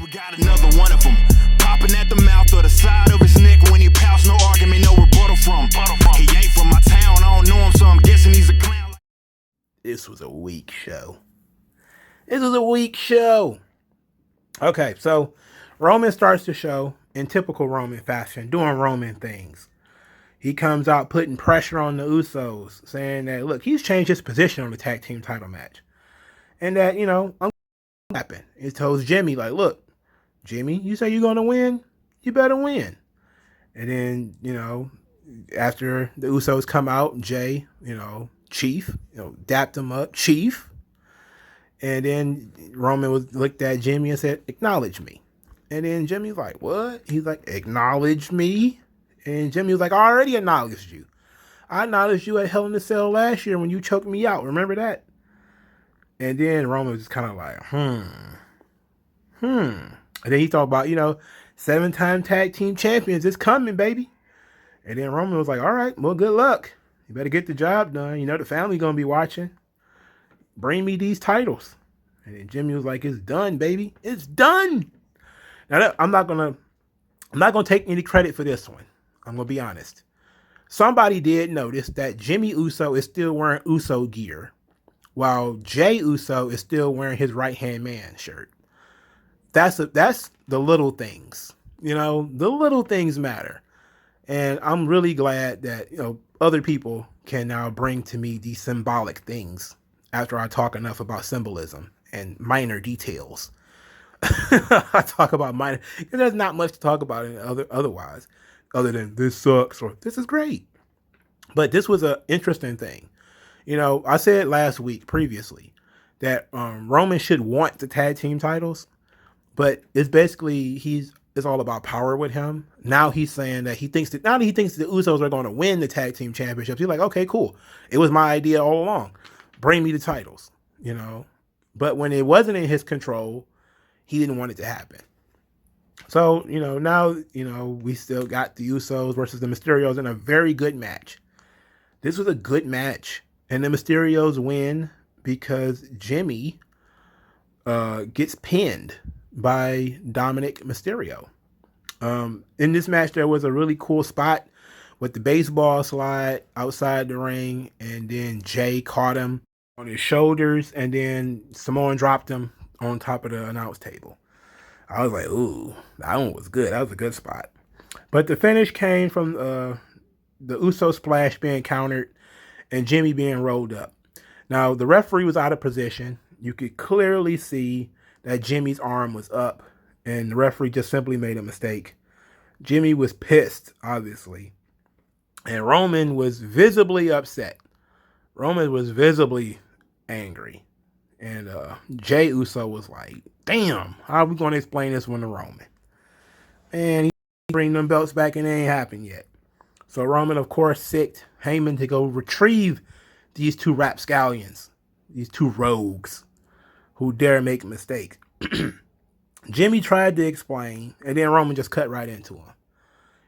We got another one of them. Popping at the mouth or the side of his neck when he pouts. No argument, no rebuttal from. He ain't from my town, I don't know him, so I'm guessing he's a clown. This was a weak show. Okay, so Roman starts the show in typical Roman fashion, doing Roman things. He comes out putting pressure on the Usos, saying that, look, he's changed his position on the tag team title match. And that, I'm going to happen. He tells Jimmy, like, look, Jimmy, you say you're going to win? You better win. And then, after the Usos come out, Jay, Chief, dapped him up, Chief. And then Roman looked at Jimmy and said, acknowledge me. And then Jimmy's like, what? He's like, acknowledge me? And Jimmy was like, I already acknowledged you. I acknowledged you at Hell in a Cell last year when you choked me out. Remember that? And then Roman was kind of like, And then he talked about, 7-time tag team champions. It's coming, baby. And then Roman was like, all right, well, good luck. You better get the job done. The family going to be watching. Bring me these titles. And then Jimmy was like, it's done, baby. It's done. Now, I'm not going to take any credit for this one. I'm going to be honest. Somebody did notice that Jimmy Uso is still wearing Uso gear, while Jay Uso is still wearing his right-hand man shirt. That's the little things. The little things matter. And I'm really glad that, other people can now bring to me these symbolic things after I talk enough about symbolism and minor details. I talk about minor, because there's not much to talk about otherwise, other than this sucks or this is great. But this was an interesting thing. I said last week previously that Roman should want the tag team titles, but it's basically it's all about power with him. Now he's saying that now that he thinks the Usos are going to win the tag team championships, he's like, okay, cool. It was my idea all along. Bring me the titles, But when it wasn't in his control, he didn't want it to happen. So, now, we still got the Usos versus the Mysterios in a very good match. This was a good match. And the Mysterios win because Jimmy gets pinned by Dominic Mysterio. In this match, there was a really cool spot with the baseball slide outside the ring. And then Jay caught him on his shoulders. And then Samoan dropped him on top of the announce table. I was like, ooh, that one was good. That was a good spot. But the finish came from the Uso splash being countered and Jimmy being rolled up. Now, the referee was out of position. You could clearly see that Jimmy's arm was up, and the referee just simply made a mistake. Jimmy was pissed, obviously. And Roman was visibly upset. Roman was visibly angry. And Jay Uso was like, damn, how are we going to explain this one to Roman? And he bring them belts back and it ain't happened yet. So Roman, of course, sicked Heyman to go retrieve these two rapscallions, these two rogues who dare make mistakes. Jimmy tried to explain, and then Roman just cut right into him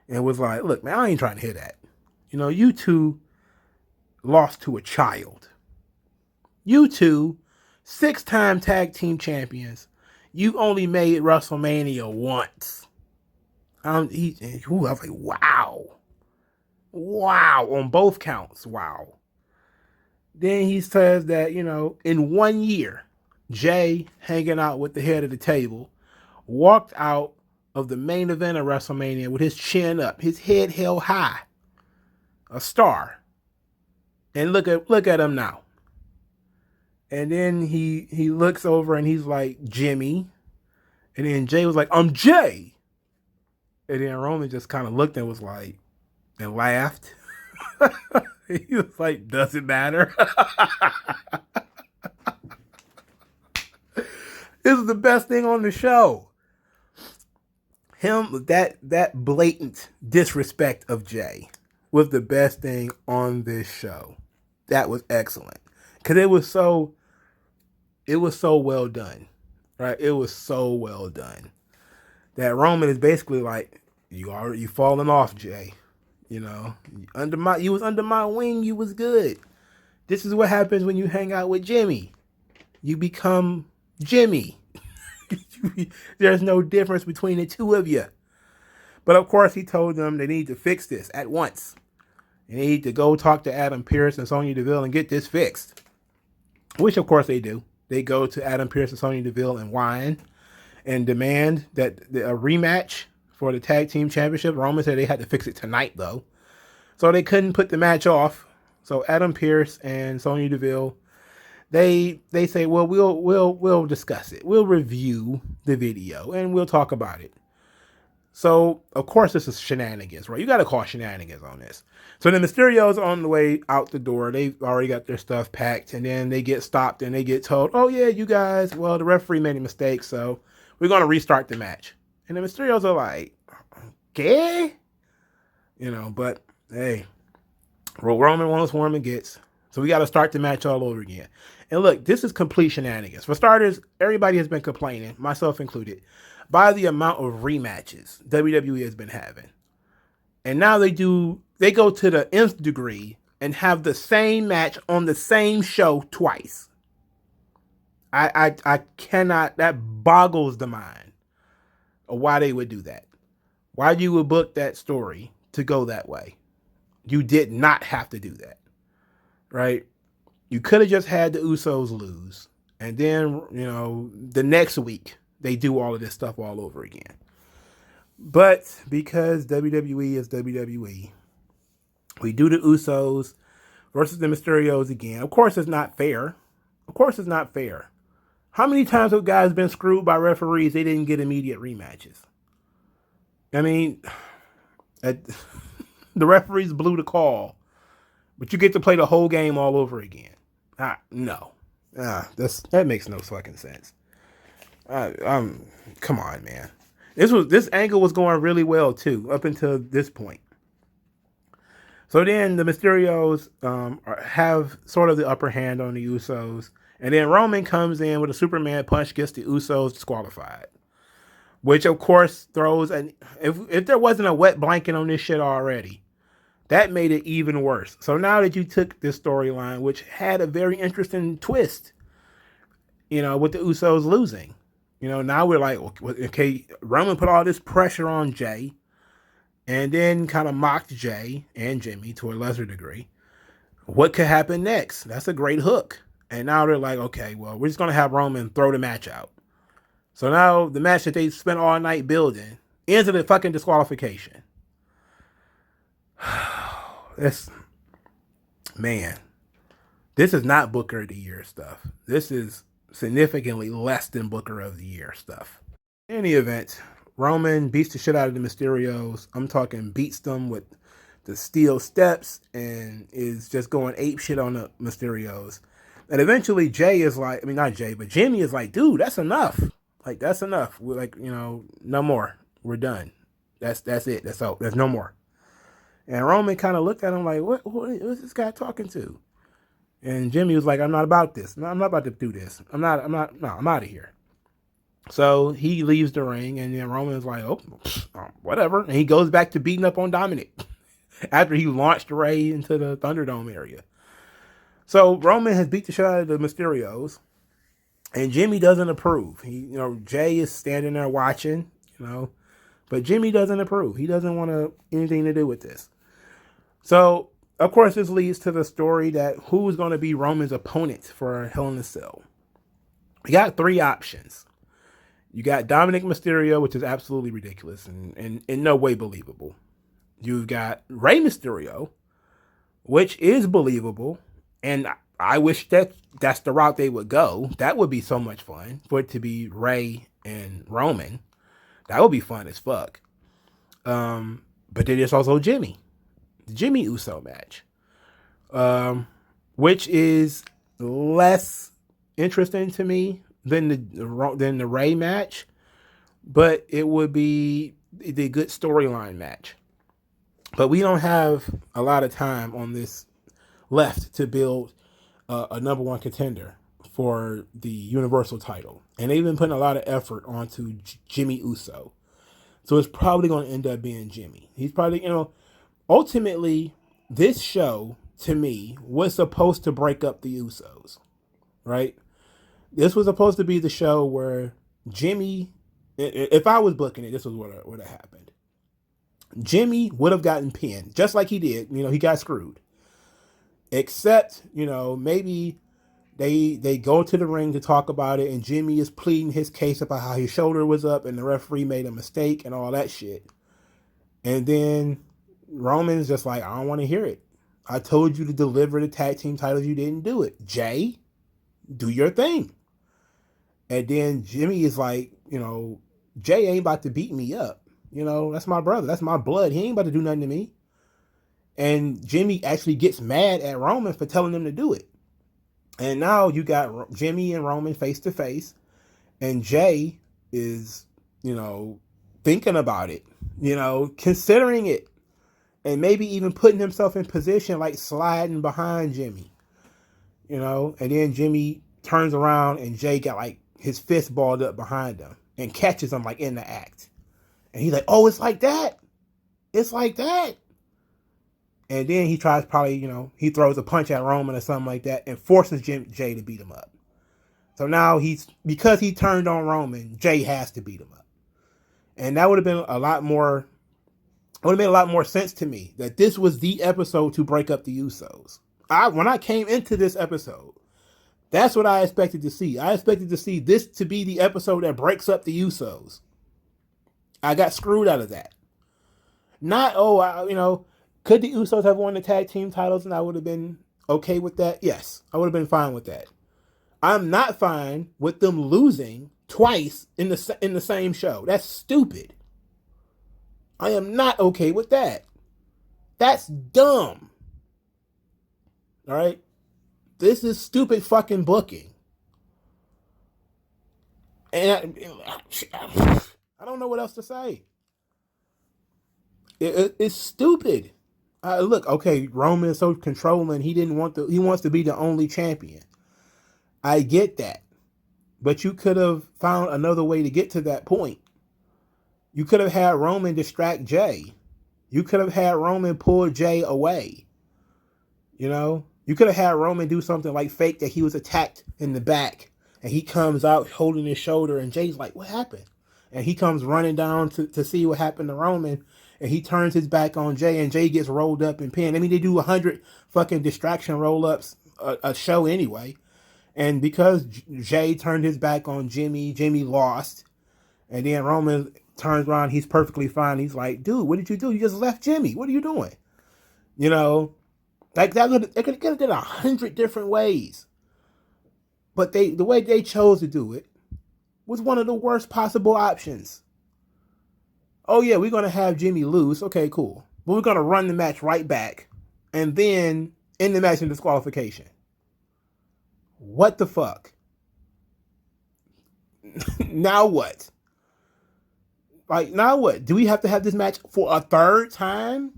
and was like, look, man, I ain't trying to hear that. You two lost to a child. You two 6-time tag team champions. You only made WrestleMania once. I was like, wow. Wow. On both counts. Wow. Then he says that, in 1 year, Jay, hanging out with the head of the table, walked out of the main event of WrestleMania with his chin up, his head held high. A star. And look at him now. And then he looks over and he's like, Jimmy. And then Jay was like, I'm Jay. And then Roman just kind of looked and was like, and laughed. He was like, doesn't matter. This is the best thing on the show. That blatant disrespect of Jay was the best thing on this show. That was excellent. Because it was so well done. Right? It was so well done. That Roman is basically like, you falling off, Jay. You was under my wing, you was good. This is what happens when you hang out with Jimmy. You become Jimmy. There's no difference between the two of you. But of course, he told them they need to fix this at once. They need to go talk to Adam Pearce and Sonya Deville and get this fixed. Which, of course, they do. They go to Adam Pearce and Sonya Deville and whine and demand that a rematch for the tag team championship. Roman said they had to fix it tonight, though. So they couldn't put the match off. So Adam Pearce and Sonya Deville, they say, well, we'll discuss it. We'll review the video and we'll talk about it. So, of course, this is shenanigans, right? You got to call shenanigans on this. So the Mysterios on the way out the door. They've already got their stuff packed, and then they get stopped and they get told, oh, yeah, you guys, well, the referee made a mistake, so we're going to restart the match. And the Mysterios are like, okay? But, hey, Roman wants Roman gets. So we got to start the match all over again. And look, this is complete shenanigans. For starters, everybody has been complaining, myself included, by the amount of rematches WWE has been having. And now they go to the nth degree and have the same match on the same show twice. I cannot, that boggles the mind of why they would do that. Why you would book that story to go that way. You did not have to do that. Right? You could have just had the Usos lose. And then, the next week, they do all of this stuff all over again. But because WWE is WWE, we do the Usos versus the Mysterios again. Of course, it's not fair. How many times have guys been screwed by referees? They didn't get immediate rematches. I mean, the referees blew the call, but you get to play the whole game all over again. No. That makes no fucking sense. Come on, man. This angle was going really well too, up until this point. So then the Mysterios have sort of the upper hand on the Usos, and then Roman comes in with a Superman punch, gets the Usos disqualified, which of course throws if there wasn't a wet blanket on this shit already, that made it even worse. So now that you took this storyline, which had a very interesting twist, with the Usos losing. Now we're like, okay, Roman put all this pressure on Jay and then kind of mocked Jay and Jimmy to a lesser degree. What could happen next? That's a great hook. And now they're like, okay, well, we're just going to have Roman throw the match out. So now the match that they spent all night building ends in a fucking disqualification. This is not Booker of the Year stuff. This is significantly less than Booker of the Year stuff. In any event, Roman beats the shit out of the Mysterios. I'm talking beats them with the steel steps and is just going ape shit on the Mysterios. And eventually Jay is like, not Jay, but Jimmy is like, dude, that's enough. Like, that's enough. We're like, no more. We're done. That's it. That's all. There's no more. And Roman kind of looked at him like, what's this guy talking to? And Jimmy was like, I'm not about this. No, I'm not about to do this. I'm out of here. So he leaves the ring, and then Roman's like, whatever. And he goes back to beating up on Dominic after he launched Ray into the Thunderdome area. So Roman has beat the shit out of the Mysterios, and Jimmy doesn't approve. Jay is standing there watching, but Jimmy doesn't approve. He doesn't want anything to do with this. So, of course, this leads to the story that who's going to be Roman's opponent for Hell in a Cell. We got three options. You got Dominic Mysterio, which is absolutely ridiculous and in no way believable. You've got Rey Mysterio, which is believable, and I wish that's the route they would go. That would be so much fun for it to be Rey and Roman. That would be fun as fuck. But then there's also Jimmy. The Jimmy Uso match. Which is less interesting to me than the Rey match. But it would be the good storyline match. But we don't have a lot of time on this left to build a number one contender for the Universal title. And they've been putting a lot of effort onto Jimmy Uso. So it's probably going to end up being Jimmy. He's probably, ultimately, this show, to me, was supposed to break up the Usos, right? This was supposed to be the show where Jimmy, if I was booking it, this was what would have happened. Jimmy would have gotten pinned, just like he did. He got screwed. Except, maybe they go to the ring to talk about it, and Jimmy is pleading his case about how his shoulder was up and the referee made a mistake and all that shit. And then Roman's just like, I don't want to hear it. I told you to deliver the tag team titles. You didn't do it. Jay, do your thing. And then Jimmy is like, Jay ain't about to beat me up. That's my brother. That's my blood. He ain't about to do nothing to me. And Jimmy actually gets mad at Roman for telling him to do it. And now you got Jimmy and Roman face to face. And Jay is, thinking about it, considering it. And maybe even putting himself in position, like sliding behind Jimmy. And then Jimmy turns around and Jay got like his fist balled up behind him and catches him like in the act. And he's like, oh, it's like that. It's like that. And then he tries probably, he throws a punch at Roman or something like that and forces Jay to beat him up. So now because he turned on Roman, Jay has to beat him up. And that would have been a lot more sense to me that this was the episode to break up the Usos. When I came into this episode, that's what I expected to see. I expected to see this to be the episode that breaks up the Usos. I got screwed out of that. Not, could the Usos have won the tag team titles and I would have been okay with that? Yes, I would have been fine with that. I'm not fine with them losing twice in the same show. That's stupid. I am not okay with that. That's dumb. All right? This is stupid fucking booking. And I don't know what else to say. It's stupid. Look, okay, Roman is so controlling. He wants to be the only champion. I get that. But you could have found another way to get to that point. You could have had Roman distract Jay. You could have had Roman pull Jay away. You could have had Roman do something like fake that he was attacked in the back. And he comes out holding his shoulder and Jay's like, what happened? And he comes running down to see what happened to Roman. And he turns his back on Jay and Jay gets rolled up and pinned. I mean, they do 100 fucking distraction roll-ups a show anyway. And because Jay turned his back on Jimmy lost. And then Roman turns around, he's perfectly fine. He's like, dude, what did you do? You just left Jimmy. What are you doing? Like that it could have done 100 different ways. But the way they chose to do it was one of the worst possible options. Oh yeah, we're gonna have Jimmy lose. Okay, cool. But we're gonna run the match right back. And then end the match in disqualification. What the fuck? Now what? Like, now what? Do we have to have this match for a third time?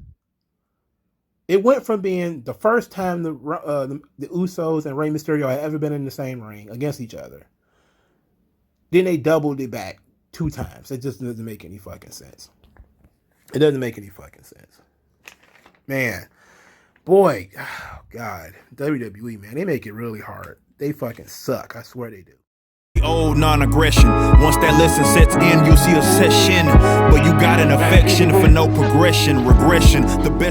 It went from being the first time the Usos and Rey Mysterio had ever been in the same ring against each other. Then they doubled it back 2 times. It just doesn't make any fucking sense. It doesn't make any fucking sense. Man, boy, oh God, WWE, man, they make it really hard. They fucking suck. I swear they do. Old non-aggression. Once that lesson sets in, you'll see a session. But you got an affection for no progression, regression. The best.